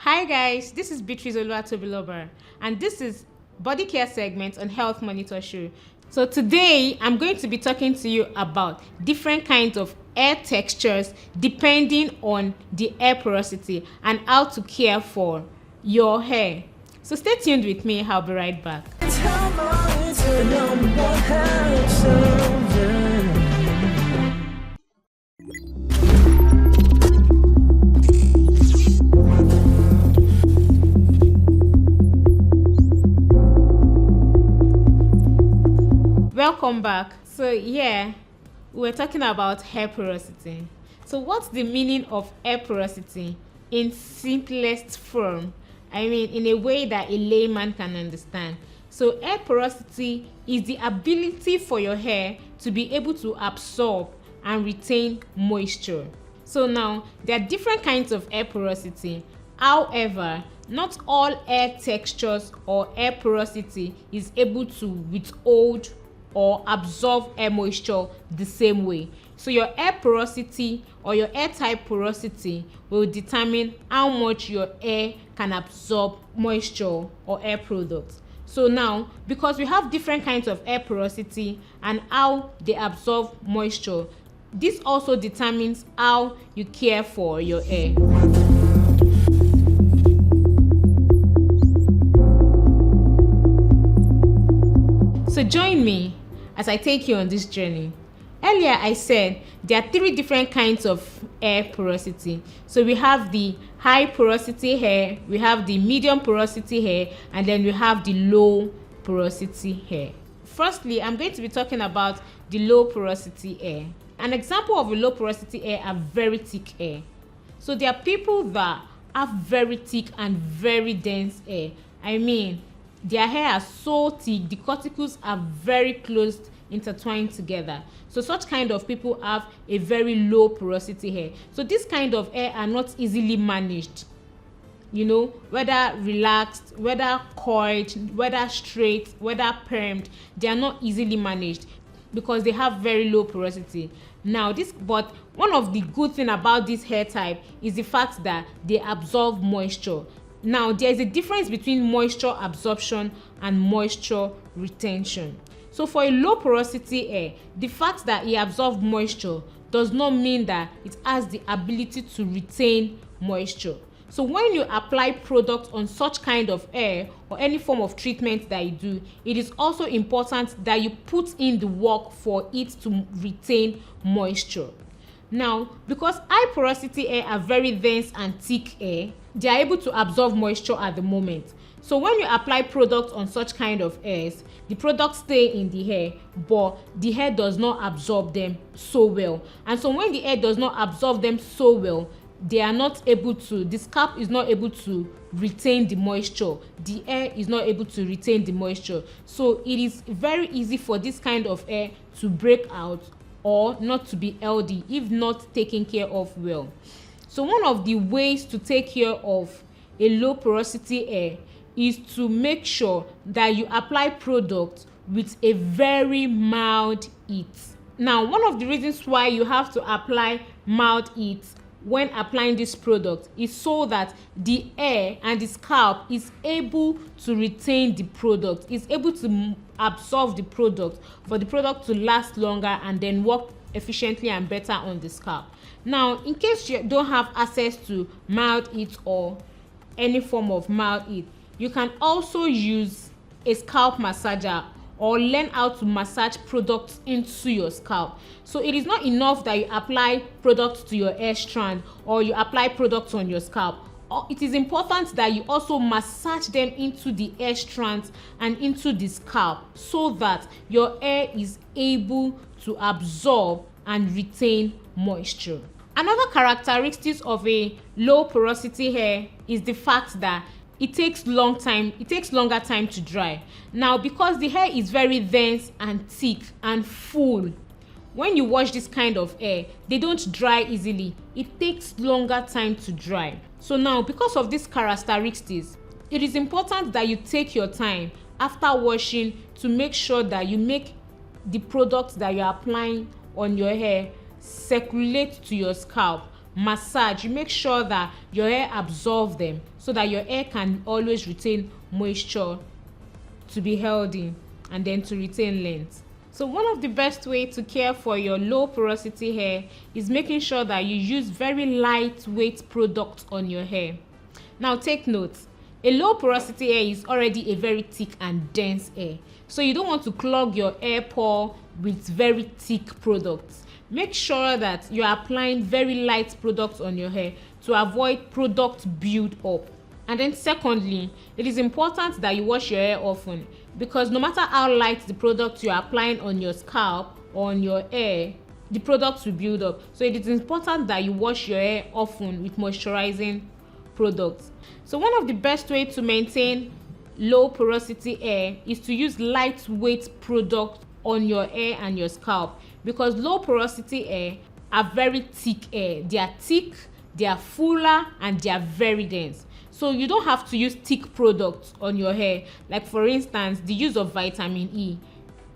Hi guys, this is Beatrice Oluwatobiloba and this is Bodycare segment on Health Monitor Show. So today I'm going to be talking to you about different kinds of hair textures depending on the hair porosity and how to care for your hair. So stay tuned with me, I'll be right back. Welcome back. So we're talking about hair porosity. So what's the meaning of hair porosity in simplest form? I mean, in a way that a layman can understand. So hair porosity is the ability for your hair to be able to absorb and retain moisture. So now there are different kinds of hair porosity. However, not all hair textures or hair porosity is able to withhold or absorb air moisture the same way. So your hair porosity or your hair type porosity will determine how much your hair can absorb moisture or hair products. So now, because we have different kinds of hair porosity and how they absorb moisture, this also determines how you care for your hair. So join me as I take you on this journey. Earlier I said there are three different kinds of hair porosity. So we have the high porosity hair, we have the medium porosity hair, and then we have the low porosity hair. Firstly, I'm going to be talking about the low porosity hair. An example of a low porosity hair are very thick hair. So there are people that have very thick and very dense hair. I mean, their hair are so thick, the cuticles are very close intertwined together. So such kind of people have a very low porosity hair. So this kind of hair are not easily managed. You know, whether relaxed, whether coiled, whether straight, whether permed, they are not easily managed because they have very low porosity. But one of the good thing about this hair type is the fact that they absorb moisture. Now there is a difference between moisture absorption and moisture retention. So for a low porosity hair, the fact that it absorbs moisture does not mean that it has the ability to retain moisture. So when you apply products on such kind of hair or any form of treatment that you do, it is also important that you put in the work for it to retain moisture. Now, because high porosity hair are very dense and thick hair, they are able to absorb moisture at the moment. So when you apply products on such kind of hairs, the products stay in the hair, but the hair does not absorb them so well. And so when the hair does not absorb them so well, the scalp is not able to retain the moisture. The hair is not able to retain the moisture. So it is very easy for this kind of hair to break out or not to be healthy if not taken care of well. So one of the ways to take care of a low porosity hair is to make sure that you apply products with a very mild heat. Now, one of the reasons why you have to apply mild heat when applying this product is so that the hair and the scalp is able to retain the product, is able to absorb the product for the product to last longer and then work efficiently and better on the scalp. Now, in case you don't have access to mild heat or any form of mild heat, you can also use a scalp massager or learn how to massage products into your scalp. So it is not enough that you apply products to your hair strand or you apply products on your scalp. It is important that you also massage them into the hair strands and into the scalp so that your hair is able to absorb and retain moisture. Another characteristic of a low porosity hair is the fact that it takes longer time to dry. Now, because the hair is very dense and thick and full, when you wash this kind of hair, they don't dry easily. It takes longer time to dry. So now, because of these characteristics, it is important that you take your time after washing to make sure that you make the products that you're applying on your hair circulate to your scalp massage, you make sure that your hair absorbs them so that your hair can always retain moisture to be healthy and then to retain length. So one of the best way to care for your low porosity hair is making sure that you use very lightweight products on your hair. Now take note, a low porosity hair is already a very thick and dense hair, so you don't want to clog your hair pore with very thick products. Make sure that you are applying very light products on your hair to avoid product build up. And then secondly, it is important that you wash your hair often, because no matter how light the product you are applying on your scalp or on your hair, the products will build up. So it is important that you wash your hair often with moisturizing products. So one of the best way to maintain low porosity hair is to use lightweight products on your hair and your scalp, because low porosity hair are very thick hair. They are thick, they are fuller, and they are very dense. So you don't have to use thick products on your hair, like for instance the use of vitamin E.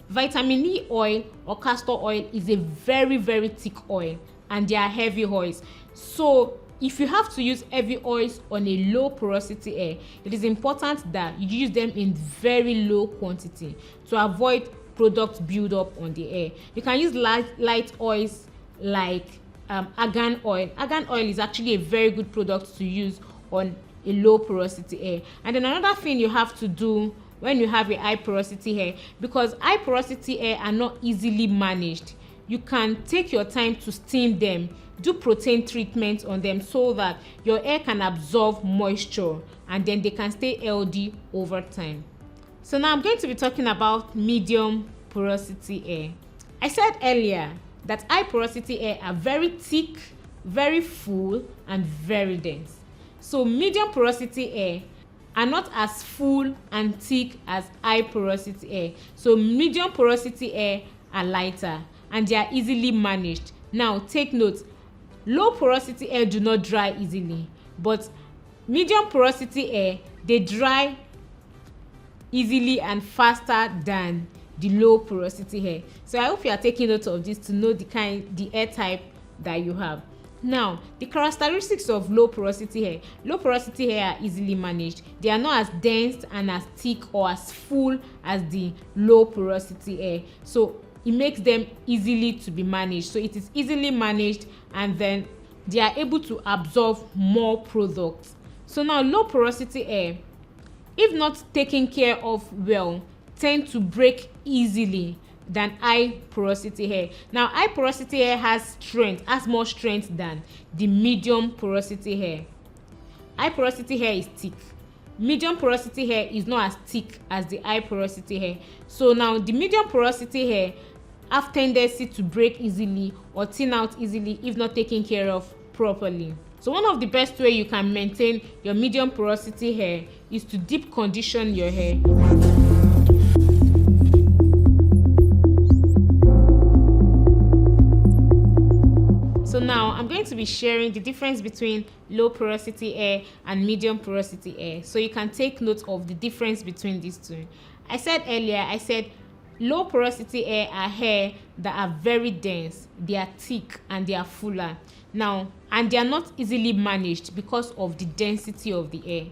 Vitamin E oil or castor oil is a very thick oil, and they are heavy oils. So if you have to use heavy oils on a low porosity hair, it is important that you use them in very low quantity to avoid product build up on the hair. You can use light oils like argan oil. Argan oil is actually a very good product to use on a low porosity hair. And then another thing you have to do when you have a high porosity hair, because high porosity hair are not easily managed, you can take your time to steam them, do protein treatment on them so that your hair can absorb moisture and then they can stay healthy over time. So now I'm going to be talking about medium porosity hair. I said earlier that high porosity hair are very thick, very full, and very dense. So medium porosity hair are not as full and thick as high porosity hair. So medium porosity hair are lighter and they are easily managed. Now take note, low porosity hair do not dry easily, but medium porosity hair, they dry easily and faster than the low porosity hair. So I hope you are taking note of this to know the hair type that you have. Now, the characteristics of low porosity hair. Low porosity hair are easily managed. They are not as dense and as thick or as full as the low porosity hair. So it makes them easily to be managed. So it is easily managed, and then they are able to absorb more products. So now low porosity hair, if not taken care of well, tend to break easily than high porosity hair. Now high porosity hair has more strength than the medium porosity hair. High porosity hair is thick. Medium porosity hair is not as thick as the high porosity hair. So now the medium porosity hair have tendency to break easily or thin out easily if not taken care of properly. So one of the best way you can maintain your medium porosity hair is to deep condition your hair. So now I'm going to be sharing the difference between low porosity hair and medium porosity hair, so you can take note of the difference between these two. I said earlier, low porosity hair are hair that are very dense, they are thick, and they are fuller. Now, and they are not easily managed because of the density of the hair.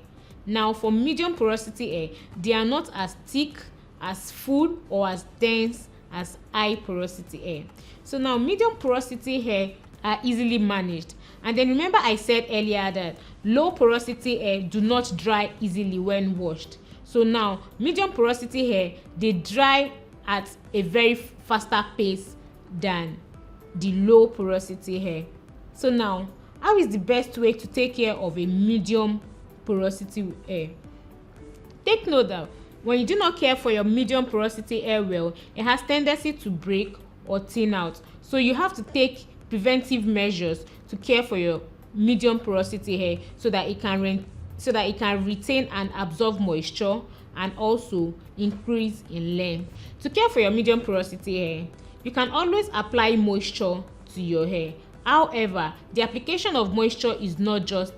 Now for medium porosity hair, they are not as thick, as full, or as dense as high porosity hair. So now medium porosity hair are easily managed. And then remember I said earlier that low porosity hair do not dry easily when washed. So now medium porosity hair, they dry at a very faster pace than the low porosity hair. So now, how is the best way to take care of a medium porosity hair? Take note that when you do not care for your medium porosity hair well, it has tendency to break or thin out. So you have to take preventive measures to care for your medium porosity hair so that it can retain and absorb moisture and also increase in length. To care for your medium porosity hair, you can always apply moisture to your hair. However, the application of moisture is not just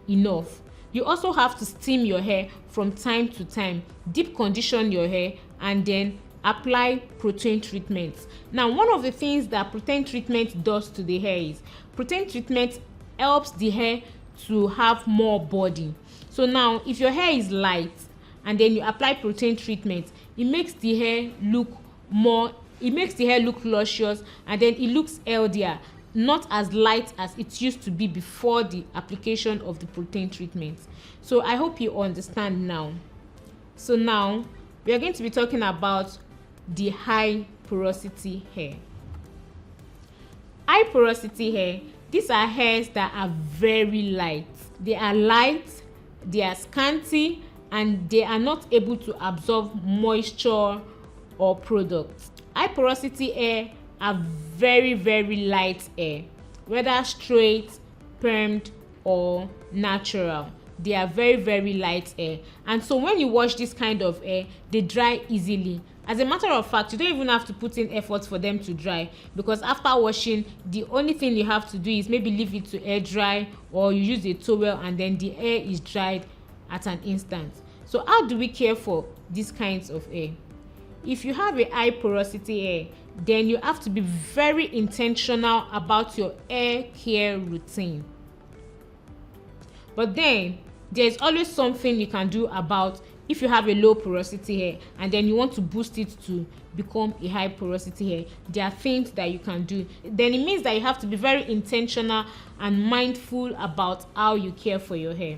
enough. You also have to steam your hair from time to time, deep condition your hair, and then apply protein treatments. Now, one of the things that protein treatment does to the hair is protein treatment helps the hair to have more body. So now if your hair is light and then you apply protein treatment, it makes the hair look luscious, and then it looks healthier, not as light as it used to be before the application of the protein treatment. So I hope you understand now. So now we are going to be talking about the high porosity hair. High porosity hair, these are hairs that are very light. They are light, they are scanty, and they are not able to absorb moisture or products. High porosity hair are very, very light hair, whether straight, permed, or natural. They are very, very light hair, and so when you wash this kind of hair, they dry easily. As a matter of fact, you don't even have to put in effort for them to dry, because after washing, the only thing you have to do is maybe leave it to air dry, or you use a towel and then the hair is dried at an instant. So how do we care for these kinds of hair? If you have a high porosity hair, then you have to be very intentional about your hair care routine. But then there's always something you can do about if you have a low porosity hair and then you want to boost it to become a high porosity hair. There are things that you can do. Then it means that you have to be very intentional and mindful about how you care for your hair.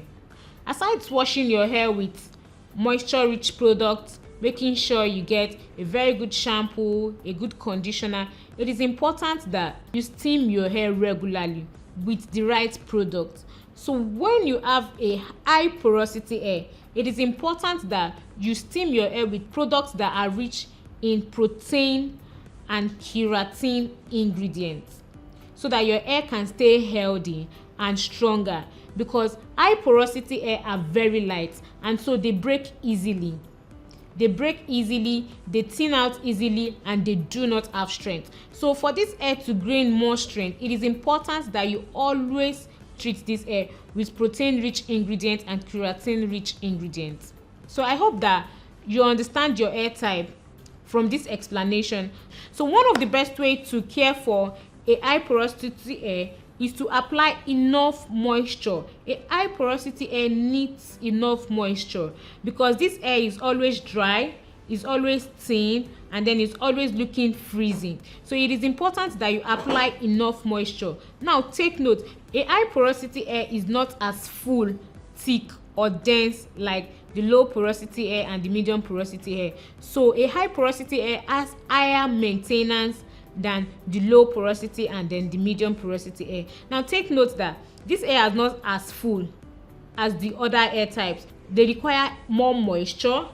Aside washing your hair with moisture rich products, making sure you get a very good shampoo, a good conditioner, it is important that you steam your hair regularly with the right product. So when you have a high porosity hair, it is important that you steam your hair with products that are rich in protein and keratin ingredients, so that your hair can stay healthy and stronger, because high porosity hair are very light and so they break easily. They thin out easily, and they do not have strength. So for this hair to gain more strength, it is important that you always treat this hair with protein rich ingredients and keratin rich ingredients. So I hope that you understand your hair type from this explanation. So one of the best way to care for a high porosity hair is to apply enough moisture. A high porosity hair needs enough moisture, because this hair is always dry, is always thin, and then it's always looking freezing. So it is important that you apply enough moisture. Now take note, a high porosity hair is not as full, thick, or dense like the low porosity hair and the medium porosity hair. So a high porosity hair has higher maintenance than the low porosity and then the medium porosity hair. Now take note that this hair is not as full as the other hair types. They require more moisture,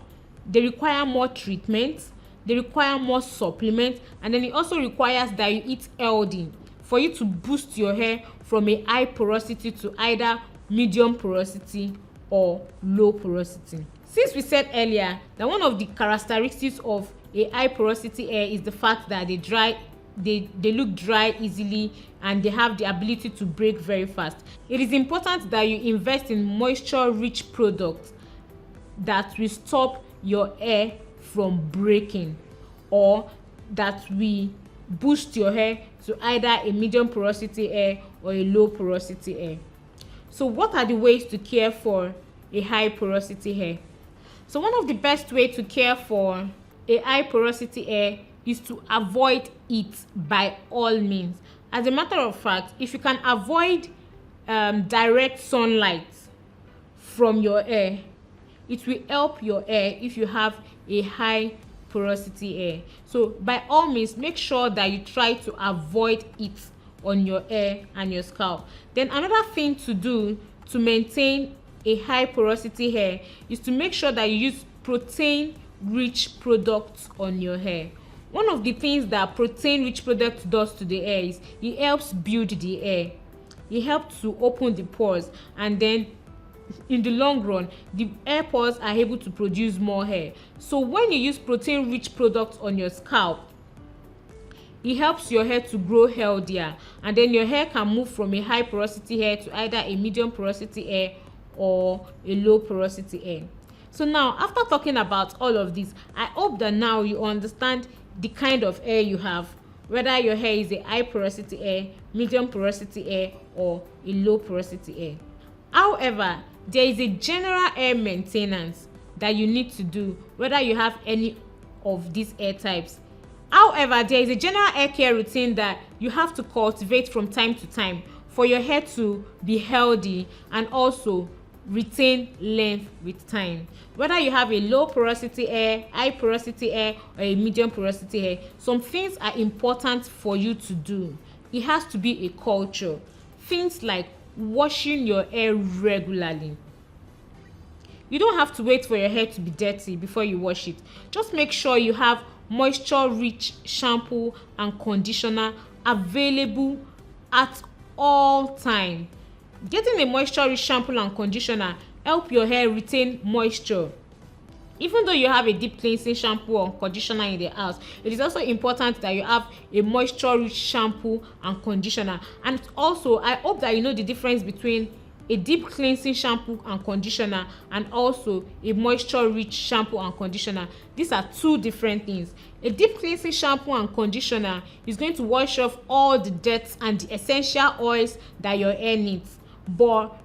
they require more treatment, they require more supplement, and then it also requires that you eat healthy for you to boost your hair from a high porosity to either medium porosity or low porosity. Since we said earlier that one of the characteristics of a high porosity hair is the fact that they look dry easily and they have the ability to break very fast, it is important that you invest in moisture rich products that will stop your hair from breaking, or that will boost your hair to either a medium porosity hair or a low porosity hair. So what are the ways to care for a high porosity hair? So one of the best way to care for a high porosity hair is to avoid it by all means. As a matter of fact, if you can avoid direct sunlight from your hair, it will help your hair if you have a high porosity hair. So by all means, make sure that you try to avoid it on your hair and your scalp. Then another thing to do to maintain a high porosity hair is to make sure that you use protein rich products on your hair. One of the things that protein rich product does to the hair is it helps build the hair. It helps to open the pores, and then in the long run the hair pores are able to produce more hair. So when you use protein rich products on your scalp, it helps your hair to grow healthier, and then your hair can move from a high porosity hair to either a medium porosity hair or a low porosity hair. So now, after talking about all of this, I hope that now you understand the kind of hair you have, whether your hair is a high porosity hair, medium porosity hair, or a low porosity hair. However, there is a general hair maintenance that you need to do whether you have any of these hair types. However, there is a general hair care routine that you have to cultivate from time to time for your hair to be healthy and also retain length with time. Whether you have a low porosity hair, high porosity hair, or a medium porosity hair, some things are important for you to do. It has to be a culture. Things like washing your hair regularly. You don't have to wait for your hair to be dirty before you wash it. Just make sure you have moisture rich shampoo and conditioner available at all time. Getting a moisture rich shampoo and conditioner help your hair retain moisture. Even though you have a deep cleansing shampoo or conditioner in the house, it is also important that you have a moisture rich shampoo and conditioner. And also, I hope that you know the difference between a deep cleansing shampoo and conditioner and also a moisture rich shampoo and conditioner. These are two different things. A deep cleansing shampoo and conditioner is going to wash off all the dirt and the essential oils that your hair needs, but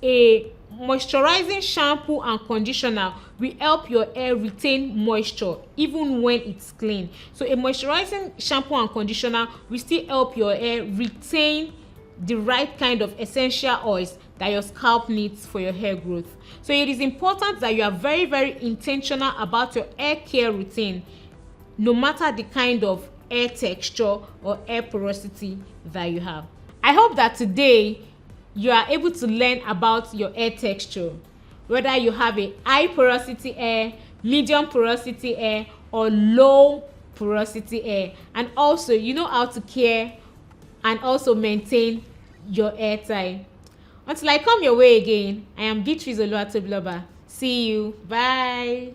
a moisturizing shampoo and conditioner will help your hair retain moisture even when it's clean. So a moisturizing shampoo and conditioner will still help your hair retain the right kind of essential oils that your scalp needs for your hair growth. So it is important that you are very, very intentional about your hair care routine, no matter the kind of hair texture or hair porosity that you have. I hope that today you are able to learn about your hair texture, whether you have a high porosity hair, medium porosity hair, or low porosity hair, and also you know how to care and also maintain your hair type. Until I come your way again, I am Beatrice Oluwatobiloba. See you. Bye.